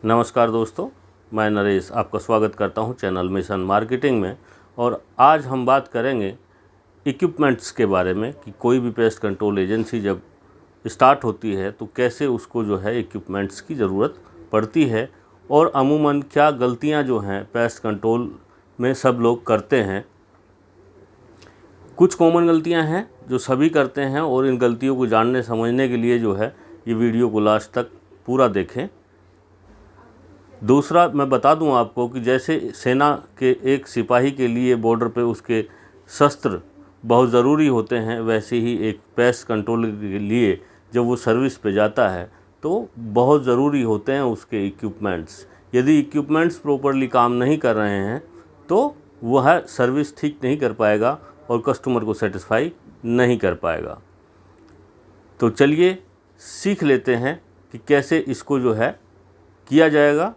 नमस्कार दोस्तों, मैं नरेश आपका स्वागत करता हूं चैनल मिशन मार्केटिंग में। और आज हम बात करेंगे इक्विपमेंट्स के बारे में कि कोई भी पेस्ट कंट्रोल एजेंसी जब स्टार्ट होती है तो कैसे उसको जो है इक्विपमेंट्स की ज़रूरत पड़ती है और अमूमन क्या गलतियां जो हैं पेस्ट कंट्रोल में सब लोग करते हैं। कुछ कॉमन गलतियां हैं जो सभी करते हैं और इन गलतियों को जानने समझने के लिए जो है ये वीडियो को लास्ट तक पूरा देखें। दूसरा, मैं बता दूं आपको कि जैसे सेना के एक सिपाही के लिए बॉर्डर पे उसके शस्त्र बहुत ज़रूरी होते हैं, वैसे ही एक पेस्ट कंट्रोल के लिए जब वो सर्विस पे जाता है तो बहुत ज़रूरी होते हैं उसके इक्विपमेंट्स। यदि इक्विपमेंट्स प्रॉपरली काम नहीं कर रहे हैं तो वह सर्विस ठीक नहीं कर पाएगा और कस्टमर को सेटिस्फाई नहीं कर पाएगा। तो चलिए सीख लेते हैं कि कैसे इसको जो है किया जाएगा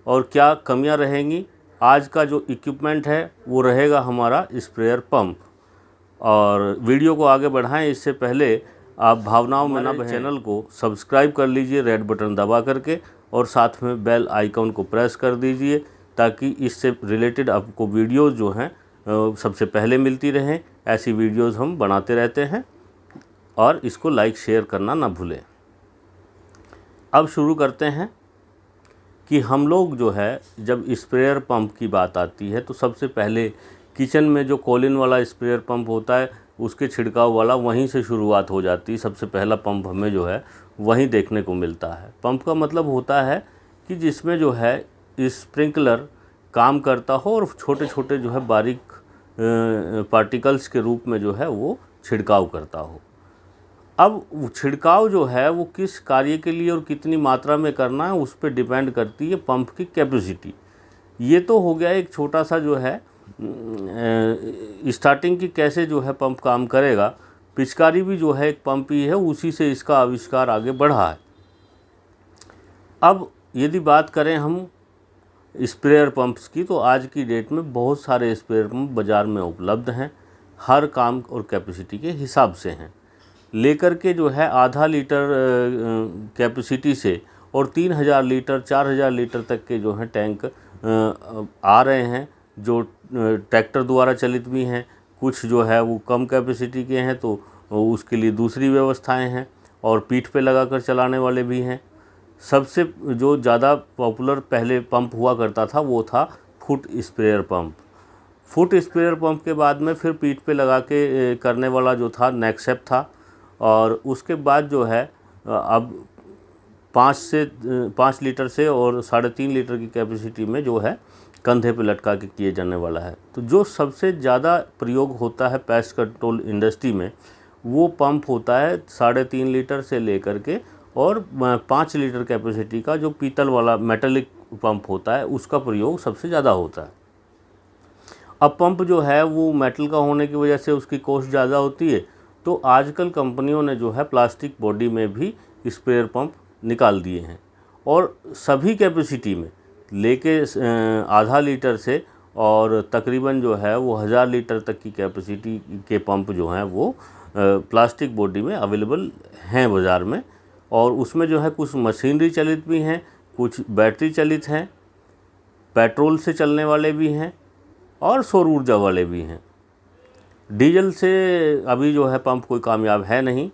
और क्या कमियां रहेंगी। आज का जो इक्विपमेंट है वो रहेगा हमारा स्प्रेयर पंप। और वीडियो को आगे बढ़ाएं इससे पहले आप भावनाओं में ना बहें, चैनल को सब्सक्राइब कर लीजिए रेड बटन दबा करके और साथ में बेल आइकन को प्रेस कर दीजिए ताकि इससे रिलेटेड आपको वीडियोज़ जो हैं सबसे पहले मिलती रहें। ऐसी वीडियोज़ हम बनाते रहते हैं और इसको लाइक शेयर करना ना भूलें। अब शुरू करते हैं कि हम लोग जो है जब स्प्रेयर पंप की बात आती है तो सबसे पहले किचन में जो कॉलिन वाला स्प्रेयर पंप होता है उसके छिड़काव वाला वहीं से शुरुआत हो जाती है। सबसे पहला पंप हमें जो है वहीं देखने को मिलता है। पंप का मतलब होता है कि जिसमें जो है स्प्रिंकलर काम करता हो और छोटे छोटे जो है बारीक पार्टिकल्स के रूप में जो है वो छिड़काव करता हो। अब छिड़काव जो है वो किस कार्य के लिए और कितनी मात्रा में करना है उस पर डिपेंड करती है पंप की कैपेसिटी। ये तो हो गया एक छोटा सा जो है स्टार्टिंग की कैसे जो है पंप काम करेगा। पिचकारी भी जो है एक पंप ही है, उसी से इसका आविष्कार आगे बढ़ा है। अब यदि बात करें हम स्प्रेयर पंप्स की तो आज की डेट में बहुत सारे स्प्रेयर पंप बाज़ार में उपलब्ध हैं, हर काम और कैपेसिटी के हिसाब से हैं। लेकर के जो है आधा लीटर कैपेसिटी से और 3000 लीटर 4000 लीटर तक के जो हैं टैंक आ रहे हैं, जो ट्रैक्टर द्वारा चलित भी हैं। कुछ जो है वो कम कैपेसिटी के हैं तो उसके लिए दूसरी व्यवस्थाएं हैं और पीठ पे लगाकर चलाने वाले भी हैं। सबसे जो ज़्यादा पॉपुलर पहले पंप हुआ करता था वो था foot sprayer pump. Foot sprayer pump के बाद में फिर पीठ पे लगा के करने वाला जो था नेक्सेप था। और उसके बाद जो है अब 5 लीटर से और 3.5 लीटर की कैपेसिटी में जो है कंधे पे लटका के किए जाने वाला है। तो जो सबसे ज़्यादा प्रयोग होता है पेस्ट कंट्रोल इंडस्ट्री में वो पंप होता है 3.5 लीटर से लेकर के और 5 लीटर कैपेसिटी का जो पीतल वाला मेटालिक पंप होता है उसका प्रयोग सबसे ज़्यादा होता है। अब पंप जो है वो मेटल का होने की वजह से उसकी कॉस्ट ज़्यादा होती है, तो आजकल कंपनियों ने जो है प्लास्टिक बॉडी में भी स्प्रेयर पंप निकाल दिए हैं और सभी कैपेसिटी में लेके आधा लीटर से और तकरीबन जो है वो 1000 लीटर तक की कैपेसिटी के पंप जो हैं वो प्लास्टिक बॉडी में अवेलेबल हैं बाज़ार में। और उसमें जो है कुछ मशीनरी चलित भी हैं, कुछ बैटरी चलित हैं, पेट्रोल से चलने वाले भी हैं और सौर ऊर्जा वाले भी हैं। डीजल से अभी जो है पंप कोई कामयाब है नहीं।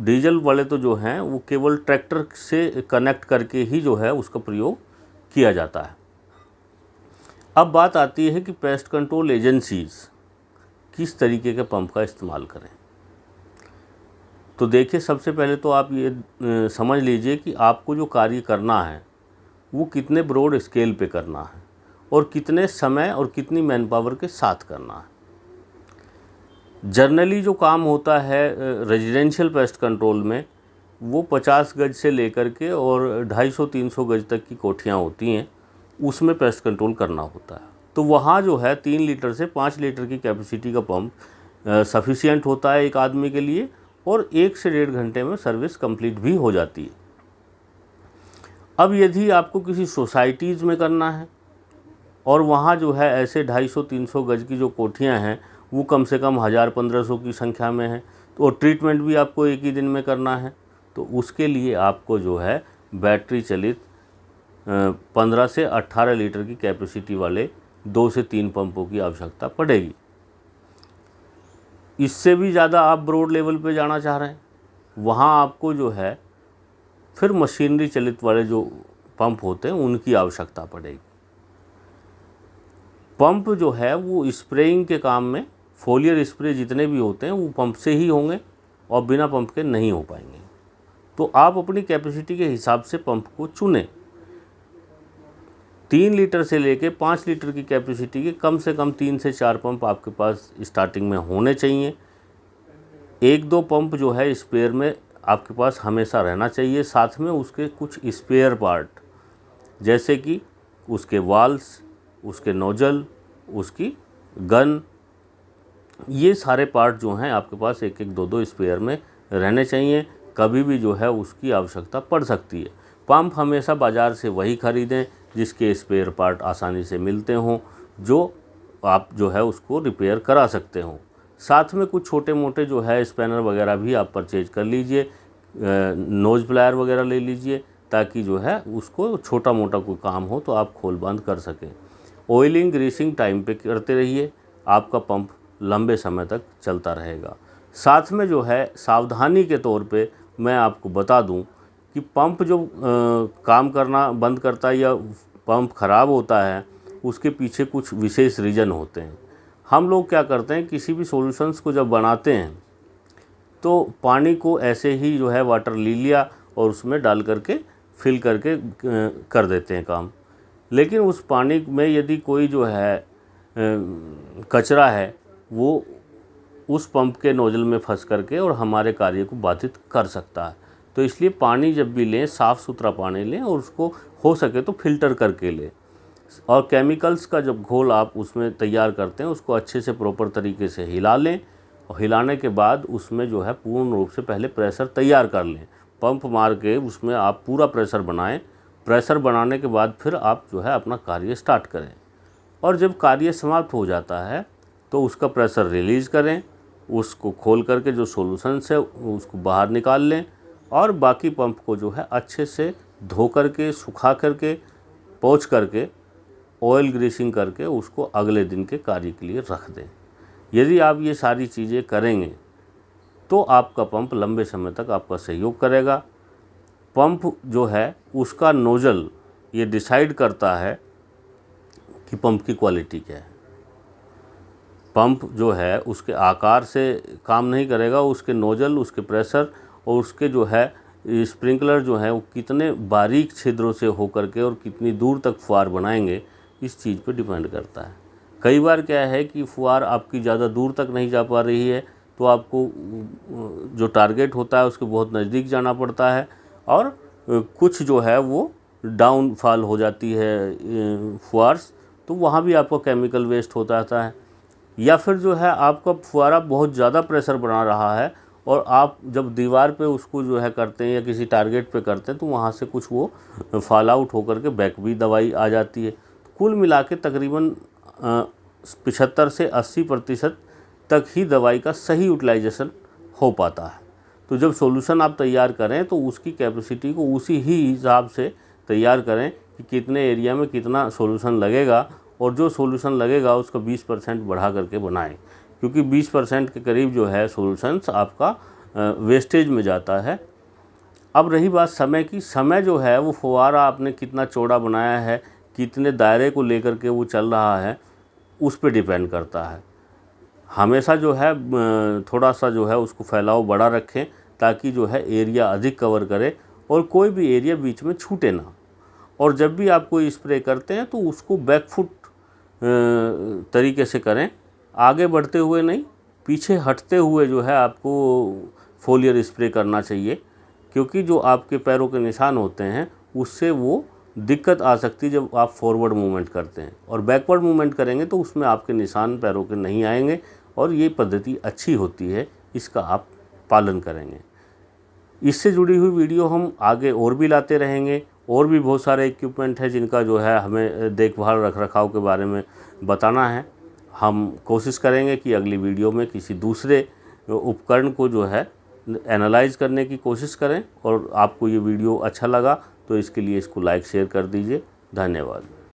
डीजल वाले तो जो हैं वो केवल ट्रैक्टर से कनेक्ट करके ही जो है उसका प्रयोग किया जाता है। अब बात आती है कि पेस्ट कंट्रोल एजेंसीज़ किस तरीके के पंप का इस्तेमाल करें। तो देखिए, सबसे पहले तो आप ये समझ लीजिए कि आपको जो कार्य करना है वो कितने ब्रॉड स्केल पे करना है और कितने समय और कितनी मैन पावर के साथ करना है। जनरली जो काम होता है रेजिडेंशियल पेस्ट कंट्रोल में वो 50 गज से लेकर के और 250-300 गज तक की कोठियाँ होती हैं, उसमें पेस्ट कंट्रोल करना होता है। तो वहाँ जो है 3 लीटर से 5 लीटर की कैपेसिटी का पंप सफिशिएंट होता है एक आदमी के लिए और 1 से 1.5 घंटे में सर्विस कंप्लीट भी हो जाती है। अब यदि आपको किसी सोसाइटीज़ में करना है और वहाँ जो है ऐसे 250-300 गज की जो कोठियाँ हैं वो कम से कम 1000-1500 की संख्या में है, तो ट्रीटमेंट भी आपको एक ही दिन में करना है, तो उसके लिए आपको जो है बैटरी चलित 15 से 18 लीटर की कैपेसिटी वाले 2 से 3 पंपों की आवश्यकता पड़ेगी। इससे भी ज़्यादा आप ब्रॉड लेवल पे जाना चाह रहे हैं, वहाँ आपको जो है फिर मशीनरी चलित वाले जो पंप होते हैं उनकी आवश्यकता पड़ेगी। पंप जो है वो स्प्रेइंग के काम में, फोलियर स्प्रे जितने भी होते हैं वो पंप से ही होंगे और बिना पंप के नहीं हो पाएंगे। तो आप अपनी कैपेसिटी के हिसाब से पंप को चुनें। 3 लीटर से लेके 5 लीटर की कैपेसिटी के कम से कम 3 से 4 पंप आपके पास स्टार्टिंग में होने चाहिए। 1-2 पंप जो है स्पेयर में आपके पास हमेशा रहना चाहिए। साथ में उसके कुछ स्पेयर पार्ट, जैसे कि उसके वाल्व्स, उसके नोजल, उसकी गन, ये सारे पार्ट जो हैं आपके पास 1-1, 2-2 स्पेयर में रहने चाहिए। कभी भी जो है उसकी आवश्यकता पड़ सकती है। पंप हमेशा बाज़ार से वही ख़रीदें जिसके स्पेयर पार्ट आसानी से मिलते हों, जो आप जो है उसको रिपेयर करा सकते हो। साथ में कुछ छोटे मोटे जो है स्पैनर वगैरह भी आप परचेज कर लीजिए, नोज प्लायर वगैरह ले लीजिए, ताकि जो है उसको छोटा मोटा कोई काम हो तो आप खोल बंद कर सकें। ऑयलिंग ग्रीसिंग टाइम पे करते रहिए, आपका पंप लंबे समय तक चलता रहेगा। साथ में जो है सावधानी के तौर पे मैं आपको बता दूं कि पंप जो काम करना बंद करता है या पंप ख़राब होता है, उसके पीछे कुछ विशेष रीज़न होते हैं। हम लोग क्या करते हैं, किसी भी सॉल्यूशंस को जब बनाते हैं तो पानी को ऐसे ही जो है वाटर ले लिया और उसमें डाल करके फिल करके कर देते हैं काम। लेकिन उस पानी में यदि कोई जो है कचरा है वो उस पंप के नोजल में फंस करके और हमारे कार्य को बाधित कर सकता है। तो इसलिए पानी जब भी लें, साफ़ सुथरा पानी लें और उसको हो सके तो फिल्टर करके लें। और केमिकल्स का जब घोल आप उसमें तैयार करते हैं उसको अच्छे से प्रॉपर तरीके से हिला लें, और हिलाने के बाद उसमें जो है पूर्ण रूप से पहले प्रेशर तैयार कर लें। पंप मार के उसमें आप पूरा प्रेशर बनाएं। प्रेशर बनाने के बाद फिर आप जो है अपना कार्य स्टार्ट करें, और जब कार्य समाप्त हो जाता है तो उसका प्रेशर रिलीज़ करें। उसको खोल करके जो सॉल्यूशंस है उसको बाहर निकाल लें, और बाकी पंप को जो है अच्छे से धो करके, सुखा करके, पोंछ करके, ऑयल ग्रीसिंग करके उसको अगले दिन के कार्य के लिए रख दें। यदि आप ये सारी चीज़ें करेंगे तो आपका पंप लंबे समय तक आपका सहयोग करेगा। पंप जो है उसका नोजल ये डिसाइड करता है कि पंप की क्वालिटी क्या है। पंप जो है उसके आकार से काम नहीं करेगा, उसके नोजल, उसके प्रेशर और उसके जो है स्प्रिंकलर जो है वो कितने बारीक छिद्रों से होकर के और कितनी दूर तक फुहार बनाएंगे, इस चीज़ पे डिपेंड करता है। कई बार क्या है कि फुहार आपकी ज़्यादा दूर तक नहीं जा पा रही है तो आपको जो टारगेट होता है उसके बहुत नज़दीक जाना पड़ता है, और कुछ जो है वो डाउनफॉल हो जाती है फुहार्स, तो वहाँ भी आपको केमिकल वेस्ट होता रहता है। या फिर जो है आपका फुहारा बहुत ज़्यादा प्रेशर बना रहा है और आप जब दीवार पे उसको जो है करते हैं या किसी टारगेट पे करते हैं तो वहाँ से कुछ वो फॉल आउट होकर के बैक भी दवाई आ जाती है। कुल मिला के तकरीबन 75 से 80% तक ही दवाई का सही यूटिलाइजेशन हो पाता है। तो जब सॉल्यूशन आप तैयार करें तो उसकी कैपेसिटी को उसी ही हिसाब से तैयार करें कि कितने एरिया में कितना सॉल्यूशन लगेगा, और जो सॉल्यूशन लगेगा उसका 20% बढ़ा करके बनाएं, क्योंकि 20% के करीब जो है सॉल्यूशंस आपका वेस्टेज में जाता है। अब रही बात समय की, समय जो है वो फुहारा आपने कितना चौड़ा बनाया है, कितने दायरे को लेकर के वो चल रहा है, उस पर डिपेंड करता है। हमेशा जो है थोड़ा सा जो है उसको फैलाव बड़ा रखें ताकि जो है एरिया अधिक कवर करे और कोई भी एरिया बीच में छूटे ना। और जब भी आप कोई स्प्रे करते हैं तो उसको बैकफुट तरीके से करें, आगे बढ़ते हुए नहीं, पीछे हटते हुए जो है आपको फोलियर स्प्रे करना चाहिए, क्योंकि जो आपके पैरों के निशान होते हैं उससे वो दिक्कत आ सकती है जब आप फॉरवर्ड मूवमेंट करते हैं, और बैकवर्ड मूवमेंट करेंगे तो उसमें आपके निशान पैरों के नहीं आएंगे, और ये पद्धति अच्छी होती है, इसका आप पालन करेंगे। इससे जुड़ी हुई वीडियो हम आगे और भी लाते रहेंगे, और भी बहुत सारे इक्विपमेंट है जिनका जो है हमें देखभाल रख रखाव के बारे में बताना है। हम कोशिश करेंगे कि अगली वीडियो में किसी दूसरे उपकरण को जो है एनालाइज करने की कोशिश करें, और आपको ये वीडियो अच्छा लगा तो इसके लिए इसको लाइक शेयर कर दीजिए। धन्यवाद।